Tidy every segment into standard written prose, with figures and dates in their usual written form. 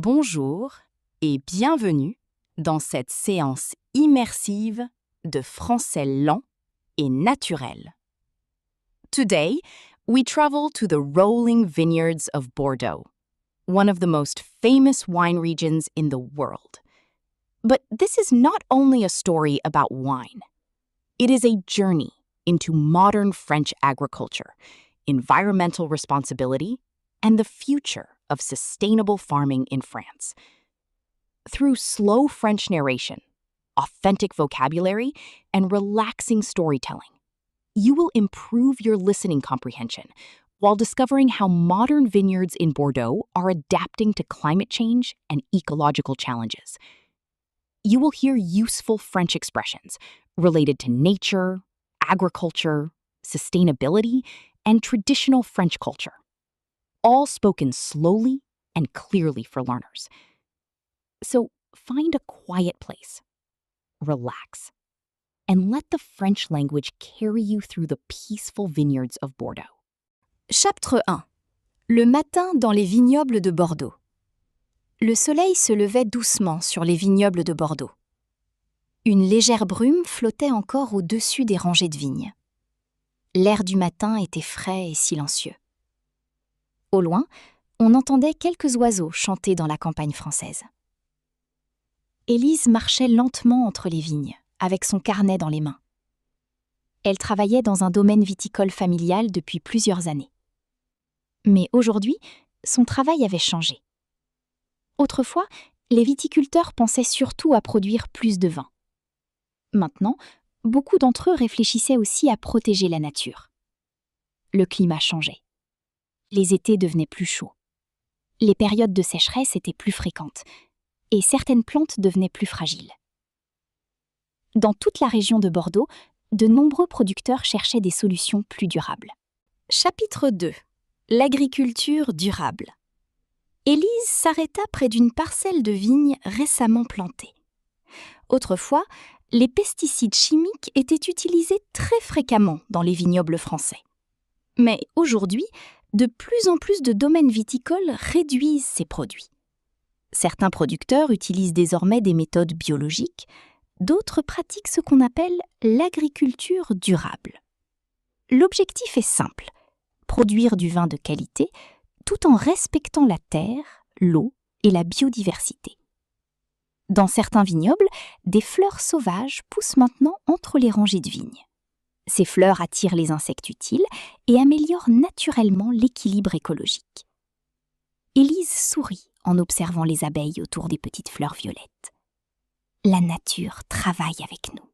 Bonjour et bienvenue dans cette séance immersive de français lent et naturel. Today, we travel to the rolling vineyards of Bordeaux, one of the most famous wine regions in the world. But this is not only a story about wine. It is a journey into modern French agriculture, environmental responsibility, and the future of sustainable farming in France. Through slow French narration, authentic vocabulary, and relaxing storytelling, you will improve your listening comprehension while discovering how modern vineyards in Bordeaux are adapting to climate change and ecological challenges. You will hear useful French expressions related to nature, agriculture, sustainability, and traditional French culture, all spoken slowly and clearly for learners. So find a quiet place, relax, and let the French language carry you through the peaceful vineyards of Bordeaux. Chapitre 1. Le matin dans les vignobles de Bordeaux. Le soleil se levait doucement sur les vignobles de Bordeaux. Une légère brume flottait encore au-dessus des rangées de vignes. L'air du matin était frais et silencieux. Au loin, on entendait quelques oiseaux chanter dans la campagne française. Élise marchait lentement entre les vignes, avec son carnet dans les mains. Elle travaillait dans un domaine viticole familial depuis plusieurs années. Mais aujourd'hui, son travail avait changé. Autrefois, les viticulteurs pensaient surtout à produire plus de vin. Maintenant, beaucoup d'entre eux réfléchissaient aussi à protéger la nature. Le climat changeait. Les étés devenaient plus chauds. Les périodes de sécheresse étaient plus fréquentes et certaines plantes devenaient plus fragiles. Dans toute la région de Bordeaux, de nombreux producteurs cherchaient des solutions plus durables. Chapitre 2. L'agriculture durable. Élise s'arrêta près d'une parcelle de vignes récemment plantée. Autrefois, les pesticides chimiques étaient utilisés très fréquemment dans les vignobles français. Mais aujourd'hui, de plus en plus de domaines viticoles réduisent ces produits. Certains producteurs utilisent désormais des méthodes biologiques, d'autres pratiquent ce qu'on appelle l'agriculture durable. L'objectif est simple, produire du vin de qualité tout en respectant la terre, l'eau et la biodiversité. Dans certains vignobles, des fleurs sauvages poussent maintenant entre les rangées de vignes. Ces fleurs attirent les insectes utiles et améliorent naturellement l'équilibre écologique. Élise sourit en observant les abeilles autour des petites fleurs violettes. « La nature travaille avec nous »,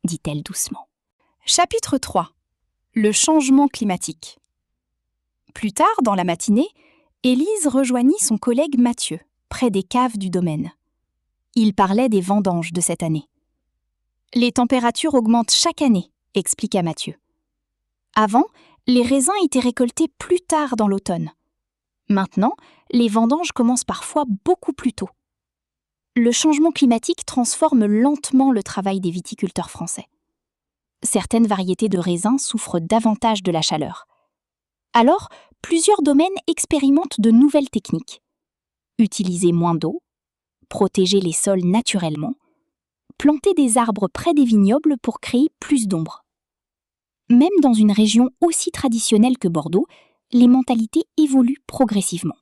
dit-elle doucement. Chapitre 3. Le changement climatique. Plus tard, dans la matinée, Élise rejoignit son collègue Mathieu, près des caves du domaine. Il parlait des vendanges de cette année. « Les températures augmentent chaque année », expliqua Mathieu. Avant, les raisins étaient récoltés plus tard dans l'automne. Maintenant, les vendanges commencent parfois beaucoup plus tôt. Le changement climatique transforme lentement le travail des viticulteurs français. Certaines variétés de raisins souffrent davantage de la chaleur. Alors, plusieurs domaines expérimentent de nouvelles techniques. Utiliser moins d'eau, protéger les sols naturellement, planter des arbres près des vignobles pour créer plus d'ombre. Même dans une région aussi traditionnelle que Bordeaux, les mentalités évoluent progressivement.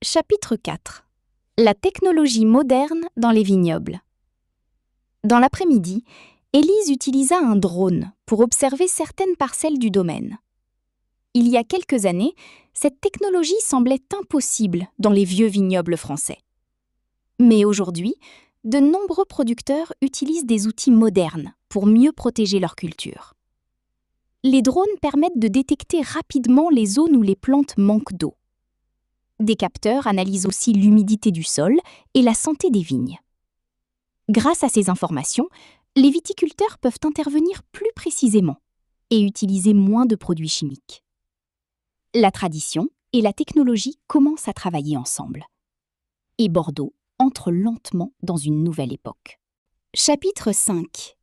Chapitre 4. La technologie moderne dans les vignobles. Dans l'après-midi, Élise utilisa un drone pour observer certaines parcelles du domaine. Il y a quelques années, cette technologie semblait impossible dans les vieux vignobles français. Mais aujourd'hui, de nombreux producteurs utilisent des outils modernes pour mieux protéger leur culture. Les drones permettent de détecter rapidement les zones où les plantes manquent d'eau. Des capteurs analysent aussi l'humidité du sol et la santé des vignes. Grâce à ces informations, les viticulteurs peuvent intervenir plus précisément et utiliser moins de produits chimiques. La tradition et la technologie commencent à travailler ensemble. Et Bordeaux entre lentement dans une nouvelle époque. Chapitre 5.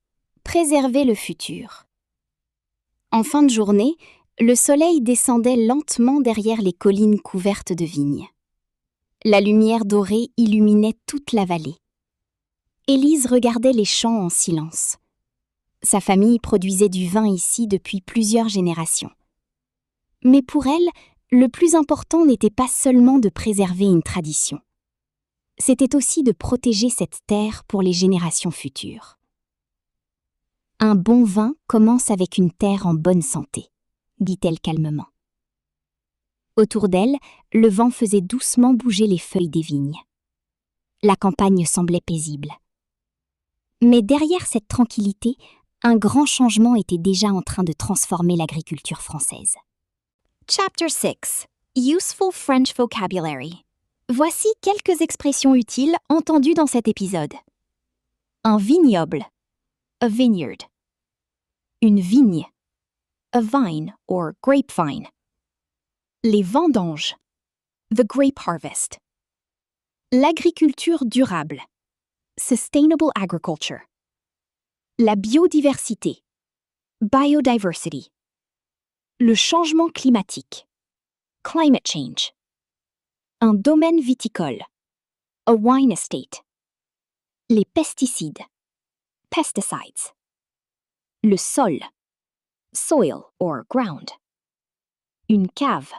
Préserver le futur. En fin de journée, le soleil descendait lentement derrière les collines couvertes de vignes. La lumière dorée illuminait toute la vallée. Élise regardait les champs en silence. Sa famille produisait du vin ici depuis plusieurs générations. Mais pour elle, le plus important n'était pas seulement de préserver une tradition. C'était aussi de protéger cette terre pour les générations futures. Un bon vin commence avec une terre en bonne santé, dit-elle calmement. Autour d'elle, le vent faisait doucement bouger les feuilles des vignes. La campagne semblait paisible. Mais derrière cette tranquillité, un grand changement était déjà en train de transformer l'agriculture française. Chapter 6. Useful French Vocabulary. Voici quelques expressions utiles entendues dans cet épisode. Un vignoble. A vineyard. Une vigne. A vine or grapevine. Les vendanges. The grape harvest. L'agriculture durable. Sustainable agriculture. La biodiversité. Biodiversity. Le changement climatique. Climate change. Un domaine viticole. A wine estate. Les pesticides. Pesticides. Le sol. Soil or ground. Une cave.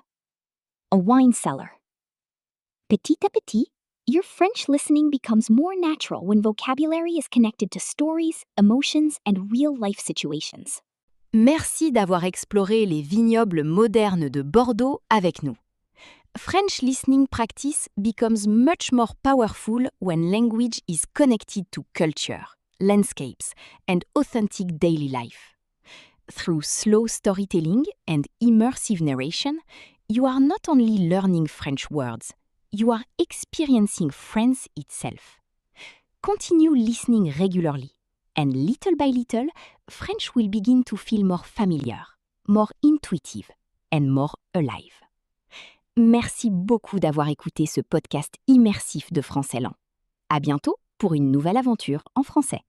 A wine cellar. Petit à petit, your French listening becomes more natural when vocabulary is connected to stories, emotions, and real-life situations. Merci d'avoir exploré les vignobles modernes de Bordeaux avec nous. French listening practice becomes much more powerful when language is connected to culture, landscapes, and authentic daily life. Through slow storytelling and immersive narration, you are not only learning French words, you are experiencing France itself. Continue listening regularly, and little by little, French will begin to feel more familiar, more intuitive, and more alive. Merci beaucoup d'avoir écouté ce podcast immersif de Français Lent. À bientôt pour une nouvelle aventure en français.